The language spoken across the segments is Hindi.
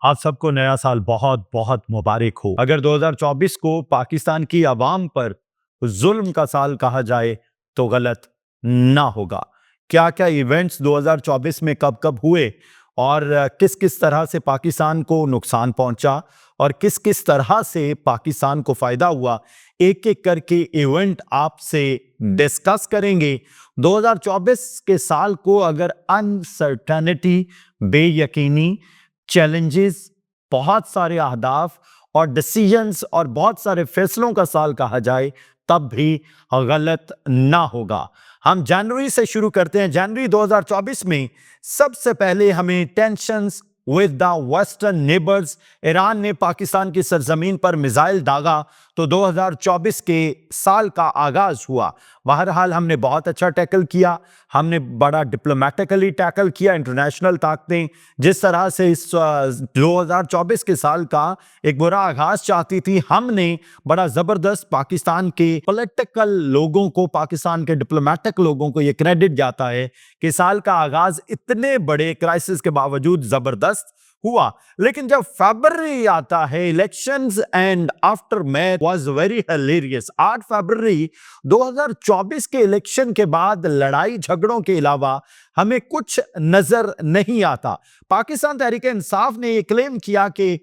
आप सबको नया साल बहुत बहुत मुबारक हो। अगर 2024 को पाकिस्तान की आवाम पर जुल्म का साल कहा जाए तो गलत ना होगा। क्या क्या इवेंट्स 2024 में कब कब हुए और किस किस तरह से पाकिस्तान को नुकसान पहुंचा और किस किस तरह से पाकिस्तान को फायदा हुआ, एक एक करके इवेंट आपसे डिस्कस करेंगे। 2024 के साल को अगर अनसर्टेनिटी, बेयकीनी, चैलेंजेस, बहुत सारे अहदाफ और डिसीजंस और बहुत सारे फैसलों का साल कहा जाए तब भी गलत ना होगा। हम जनवरी से शुरू करते हैं। जनवरी 2024 में सबसे पहले हमें tensions with the western neighbours, Iran ने पाकिस्तान की सरजमीन पर मिसाइल दागा तो 2024 के साल का आगाज हुआ। बहरहाल हमने बहुत अच्छा टैकल किया, हमने बड़ा डिप्लोमेटिकली टैकल किया। इंटरनेशनल ताकतें जिस तरह से इस 2024 के साल का एक बुरा आगाज चाहती थी, हमने बड़ा जबरदस्त पाकिस्तान के पॉलिटिकल लोगों को, पाकिस्तान के डिप्लोमेटिक लोगों को यह क्रेडिट जाता है कि साल का आगाज इतने बड़े क्राइसिस के बावजूद जबरदस्त हुआ। लेकिन जब फरवरी आता है, elections and after math was very hilarious. 8 फरवरी 2024 के इलेक्शन के बाद लड़ाई झगड़ों के अलावा हमें कुछ नजर नहीं आता। पाकिस्तान तहरीक इंसाफ ने यह क्लेम किया कि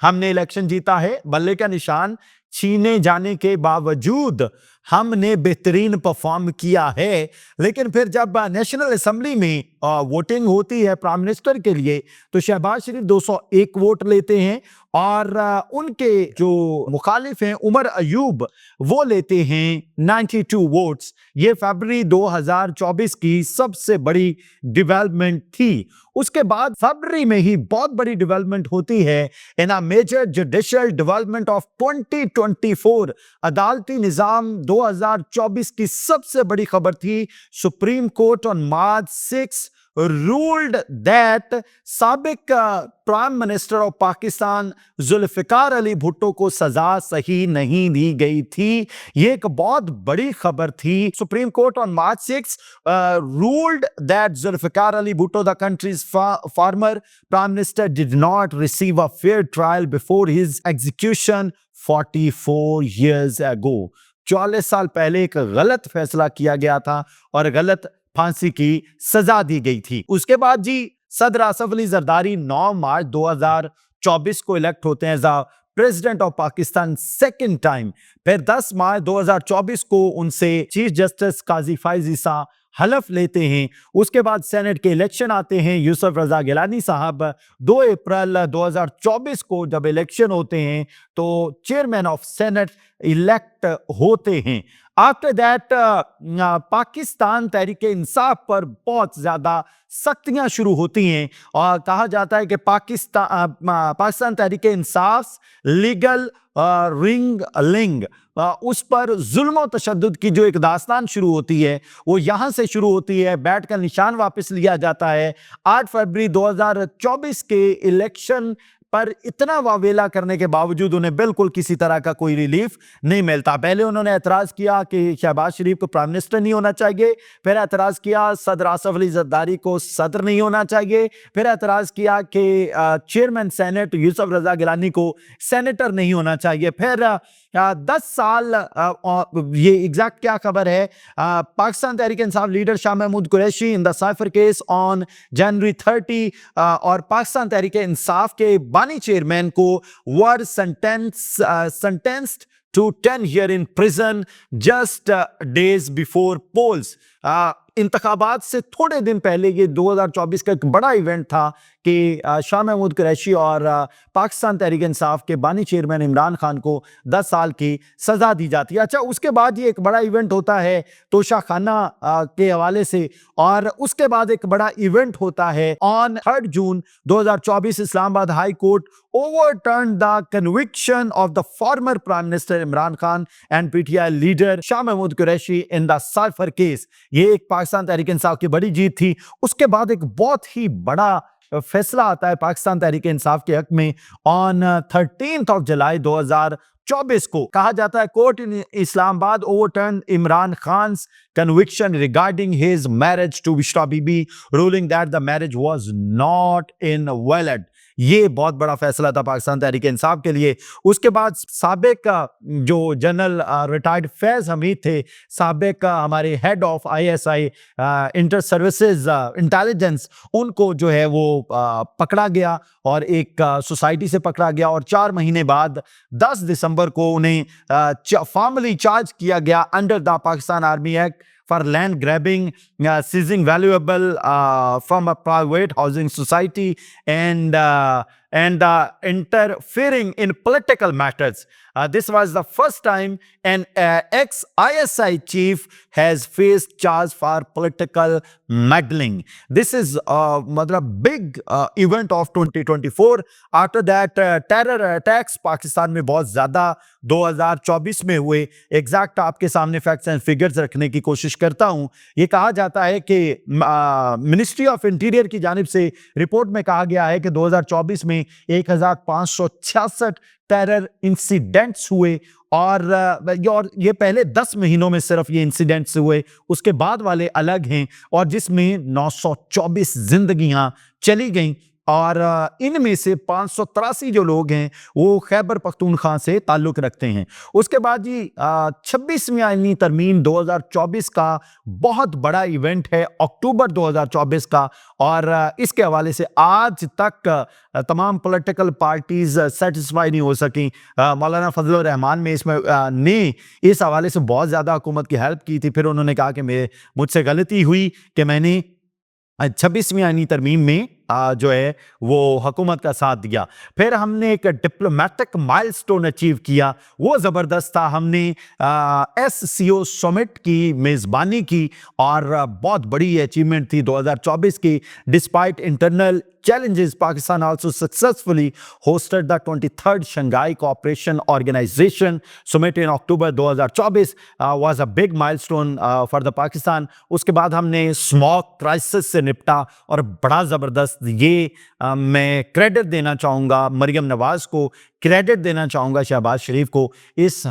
हमने इलेक्शन जीता है, बल्ले का निशान छीने जाने के बावजूद हमने बेहतरीन परफॉर्म किया है। लेकिन फिर जब नेशनल असेंबली में वोटिंग होती है प्राइम मिनिस्टर के लिए, तो शहबाज शरीफ 201 वोट लेते हैं और उनके जो मुखालिफ हैं उमर अयूब, वो लेते हैं 92 वोट्स। ये फरवरी 2024 की सबसे बड़ी डेवलपमेंट थी। उसके बाद फरवरी में ही बहुत बड़ी डेवलपमेंट होती है in a major judicial development of 2024। अदालती निजाम 2024 की सबसे बड़ी खबर थी। Supreme court on March 6 ruled that साबिक prime minister of Pakistan Zulfikar Ali Bhutto को सजा सही नहीं दी गई थी। यह एक बहुत बड़ी खबर थी। Supreme court on March 6 ruled that Zulfikar Ali Bhutto, the country's former prime minister, did not receive a fair trial before his execution 44 years ago। 44 साल पहले एक गलत फैसला किया गया था और गलत फांसी की सजा दी गई थी। उसके बाद जी सदर आसफ अली जरदारी 9 मार्च 2024 को इलेक्ट होते हैं as president of Pakistan second time. फिर 10 मार्च 2024 को उनसे चीफ जस्टिस काजी फैज ईसा हलफ लेते हैं। उसके बाद सेनेट के इलेक्शन आते हैं। यूसुफ रजा गिलानी साहब 2 अप्रैल 2024 को जब इलेक्शन होते हैं तो चेयरमैन ऑफ सेनेट इलेक्ट होते हैं। आफ्टर दैट पाकिस्तान तहरीक इंसाफ पर बहुत ज्यादा सख्तियां शुरू होती हैं और कहा जाता है कि पाकिस्तान तहरीक इंसाफ लीगल रिंग लिंग, उस पर जुल्म और तशद्दुद की जो एक दास्तान शुरू होती है वो यहां से शुरू होती है। बैट का निशान वापस लिया जाता है। 8 फरवरी 2024 के इलेक्शन पर इतना वावेला करने के बावजूद उन्हें बिल्कुल किसी तरह का कोई रिलीफ नहीं मिलता। पहले उन्होंने एतराज किया कि शहबाज शरीफ को प्राइम मिनिस्टर नहीं होना चाहिए, फिर एतराज किया सदर आसफ अली जरदारी को सदर नहीं होना चाहिए, फिर एतराज किया कि चेयरमैन सेनेट यूसुफ रजा गिलानी को सेनेटर नहीं होना चाहिए। फिर 10 साल, ये एग्जैक्ट क्या खबर है, Pakistan Tehreek Insaf leader Shah Mahmood Qureshi in the cipher case on January 30 और पाकिस्तान तहरीक इंसाफ के बानी चेयरमैन को वर sentenced to 10 year in prison just days before polls। इंतखाबात से थोड़े दिन पहले ये 2024 का एक बड़ा इवेंट था कि शाह महमूद कुरैशी और पाकिस्तान तहरीक इंसाफ के बानी चेयरमैन इमरान खान को 10 साल की सजा दी जाती है। अच्छा, उसके बाद ये एक बड़ा इवेंट होता है तोशाखाना के हवाले से, और उसके बाद एक बड़ा इवेंट होता है on 3 June 2024 Islamabad high court overturned the conviction of the former Prime Minister Imran Khan and PTI leader Shah Mahmood Qureshi in the Cypher case। ये एक पाकिस्तान तहरीक इंसाफ की बड़ी जीत थी। उसके बाद एक बहुत ही बड़ा फैसला आता है पाकिस्तान तहरीक इंसाफ के हक में ऑन 13 जुलाई 2024 को। कहा जाता है court in Islamabad overturn Imran Khan's conviction regarding his marriage to Bushra Bibi, ruling that the marriage was not invalid। ये बहुत बड़ा फैसला था पाकिस्तान तहरीक इंसाफ के लिए। उसके बाद साबिक जो जनरल रिटायर्ड फैज हमीद थे, साबिक हमारे head of ISI inter services intelligence, उनको जो है वो पकड़ा गया और एक सोसाइटी से पकड़ा गया और 4 महीने बाद 10 दिसंबर को उन्हें फॉर्मली चार्ज किया गया under the Pakistan army act for land grabbing, seizing valuable from a private housing society, and interfering in political matters. This was the first time an ex-ISI chief has faced charge for political meddling. This is a big event of 2024. After that, terror attacks Pakistan में बहुत ज़्यादा 2024 में हुए। एग्जैक्ट आपके सामने फैक्ट्स एंड फिगर्स रखने की कोशिश करता हूं। ये कहा जाता है कि मिनिस्ट्री ऑफ इंटीरियर की जानिब से रिपोर्ट में कहा गया है कि 2024 में 1566 टेरर इंसिडेंट्स हुए और ये पहले 10 महीनों में सिर्फ ये इंसिडेंट्स हुए, उसके बाद वाले अलग हैं, और जिसमें 924 जिंदगियां चली गईं और इनमें से 583 जो लोग हैं वो खैबर पख्तूनख्वा से ताल्लुक रखते हैं। उसके बाद जी 26वीं आईनी तरमीम 2024 का बहुत बड़ा इवेंट है, अक्टूबर 2024 का, और इसके हवाले से आज तक तमाम पॉलिटिकल पार्टीज सेटिस्फाई नहीं हो सकी। मौलाना फजल रहमान में इसमें ने इस हवाले से बहुत ज़्यादा हुकूमत की हेल्प की थी, फिर उन्होंने कहा कि मुझसे गलती हुई कि मैंने 26वीं आईनी तरमीम में जो है वो हुकूमत का साथ दिया। फिर हमने एक डिप्लोमेटिक माइलस्टोन अचीव किया, वो ज़बरदस्त था। हमने SCO समिट की मेज़बानी की और बहुत बड़ी अचीवमेंट थी 2024 की। Despite internal challenges, Pakistan also successfully hosted the 23rd Shanghai Cooperation Organization Summit in October 2024, was a big milestone for the Pakistan. उसके बाद हमने स्मॉग क्राइसिस से निपटा और बड़ा ज़बरदस्त, ये मैं क्रेडिट देना चाहूँगा मरियम नवाज़ को, क्रेडिट देना चाहूँगा शहबाज शरीफ को। इस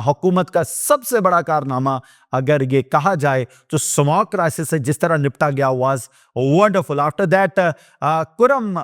हुकूमत का सबसे बड़ा कारनामा अगर ये कहा जाए तो स्मॉग क्राइसिस से जिस तरह निपटा गया was wonderful. After that Kurram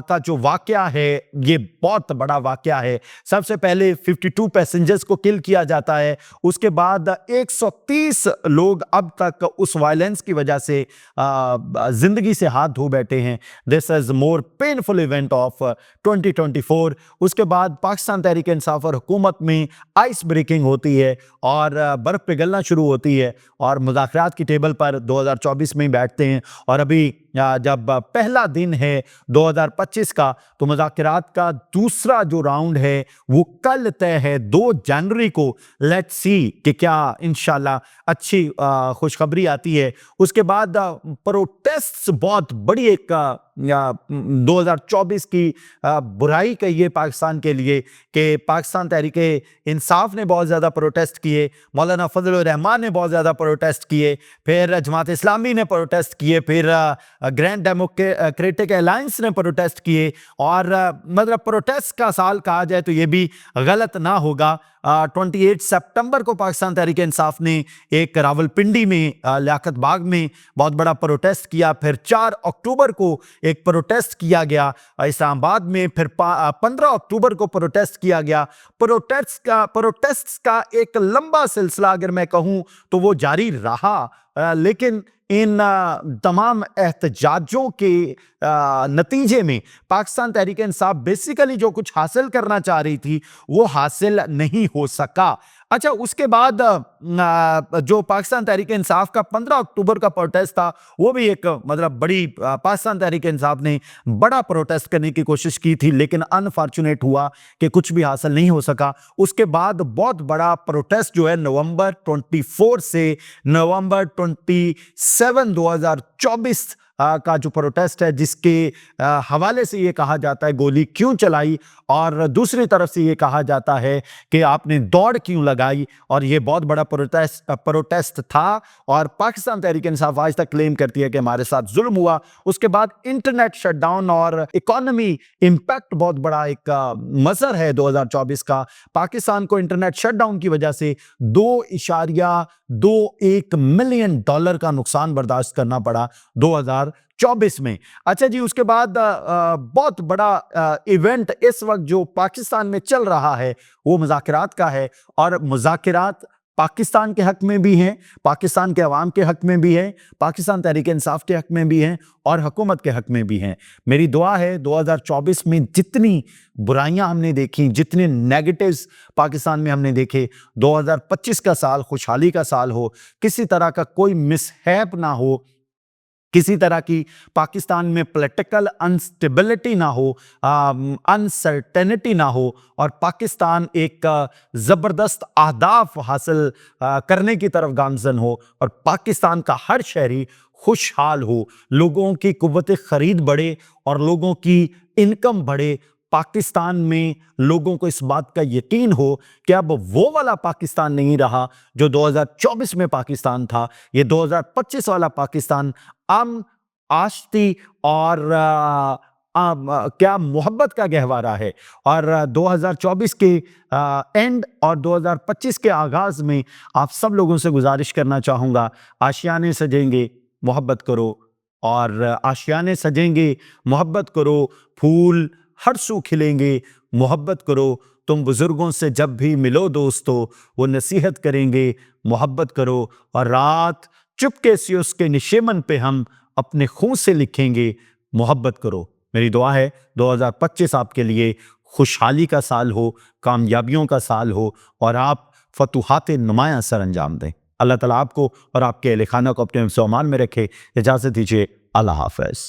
का जो वाकया है ये बहुत बड़ा वाकया है। सबसे पहले 52 पैसेंजर्स को किल किया जाता है, उसके बाद 130 लोग अब तक उस वायलेंस की वजह से जिंदगी से हाथ धो बैठे हैं। This is more painful event of 2024। उसके बाद पाकिस्तान तहरीक इंसाफ और हुकूमत में आइस ब्रेकिंग होती है और बर्फ पिघलना शुरू होती है और मुज़ाकरात की टेबल पर 2024 में बैठते हैं। और अभी जब पहला दिन है 2025 का, तो मुज़ाकरात का दूसरा जो राउंड है वो कल तय है 2 जनवरी को। लेट्स सी कि क्या इंशाल्लाह अच्छी खुशखबरी आती है। उसके बाद प्रोटेस्ट बहुत बड़ी एक 2024 की बुराई कहिए पाकिस्तान के लिए कि पाकिस्तान तहरीक इंसाफ ने बहुत ज़्यादा प्रोटेस्ट किए, मौलाना फजल रहमान ने बहुत ज़्यादा प्रोटेस्ट किए, फिर जमात इस्लामी ने प्रोटेस्ट किए, फिर ग्रैंड डेमोक्रेटिक अलायंस ने प्रोटेस्ट किए। और मतलब प्रोटेस्ट का साल कहा जाए तो ये भी गलत ना होगा। 28 सितंबर को पाकिस्तान तहरीक इंसाफ ने एक रावलपिंडी में लियाकत बाग में बहुत बड़ा प्रोटेस्ट किया, फिर 4 अक्टूबर को एक प्रोटेस्ट किया गया इस्लामाबाद में, फिर 15 अक्टूबर को प्रोटेस्ट किया गया। प्रोटेस्ट का एक लंबा सिलसिला अगर मैं कहूं तो वो जारी रहा, लेकिन इन तमाम एहतजाजों के नतीजे में पाकिस्तान तहरीक इंसाफ बेसिकली जो कुछ हासिल करना चाह रही थी वो हासिल नहीं हो सका। अच्छा, उसके बाद जो पाकिस्तान तहरीक इंसाफ का 15 अक्टूबर का प्रोटेस्ट था वो भी एक मतलब बड़ी पाकिस्तान तहरीक इंसाफ ने बड़ा प्रोटेस्ट करने की कोशिश की थी, लेकिन अनफॉर्चुनेट हुआ कि कुछ भी हासिल नहीं हो सका। उसके बाद बहुत बड़ा प्रोटेस्ट जो है नवंबर 24 से नवंबर 27 2024 का जो प्रोटेस्ट है, जिसके हवाले से ये कहा जाता है गोली क्यों चलाई और दूसरी तरफ से ये कहा जाता है कि आपने दौड़ क्यों लगाई, और ये बहुत बड़ा प्रोटेस्ट था और पाकिस्तान तहरीक इंसाफ आज तक क्लेम करती है कि हमारे साथ जुल्म हुआ। उसके बाद इंटरनेट शटडाउन और इकोनॉमी इंपैक्ट बहुत बड़ा एक मजर है 2024 का। पाकिस्तान को इंटरनेट शटडाउन की वजह से 2.2 $2.1 मिलियन का नुकसान बर्दाश्त करना पड़ा 2024 में। अच्छा जी, उसके बाद बहुत बड़ा इवेंट इस वक्त जो पाकिस्तान में चल रहा है वो मुज़ाकरात का है, और मुज़ाकरात पाकिस्तान के हक में भी हैं, पाकिस्तान के अवाम के हक में भी है, पाकिस्तान तहरीक इंसाफ के हक में भी हैं और हुकूमत के हक में भी हैं। मेरी दुआ है 2024 में जितनी बुराइयां हमने देखी, जितने नेगेटिव्स पाकिस्तान में हमने देखे, 2025 का साल खुशहाली का साल हो, किसी तरह का कोई मिसहैप ना हो, किसी तरह की पाकिस्तान में पॉलिटिकल अनस्टेबिलिटी ना हो, अनसर्टेनिटी ना हो, और पाकिस्तान एक ज़बरदस्त अहदाफ हासिल करने की तरफ गामज़न हो, और पाकिस्तान का हर शहरी खुशहाल हो, लोगों की कुव्वत ख़रीद बढ़े और लोगों की इनकम बढ़े। पाकिस्तान में लोगों को इस बात का यकीन हो कि अब वो वाला पाकिस्तान नहीं रहा जो 2024 में पाकिस्तान था। ये 2025 वाला पाकिस्तान आश्ती और क्या मोहब्बत का गहवारा है। और 2024 के एंड और 2025 के आगाज़ में आप सब लोगों से गुजारिश करना चाहूँगा, आशियाने सजेंगे, मोहब्बत करो, और आशियाने सजेंगे, मोहब्बत करो, फूल हर सू खिलेंगे, मोहब्बत करो। तुम बुजुर्गों से जब भी मिलो दोस्तों, वो नसीहत करेंगे, मोहब्बत करो। और रात चुपके से उसके निशेमन पे हम अपने खून से लिखेंगे, मोहब्बत करो। मेरी दुआ है 2025 आपके लिए खुशहाली का साल हो, कामयाबियों का साल हो, और आप फतूहात नुमायां सर अंजाम दें। अल्लाह ताला आपको और आपके अहल खाना को अपने अमान में रखे। इजाज़त दीजिए, अल्लाह हाफ़िज़।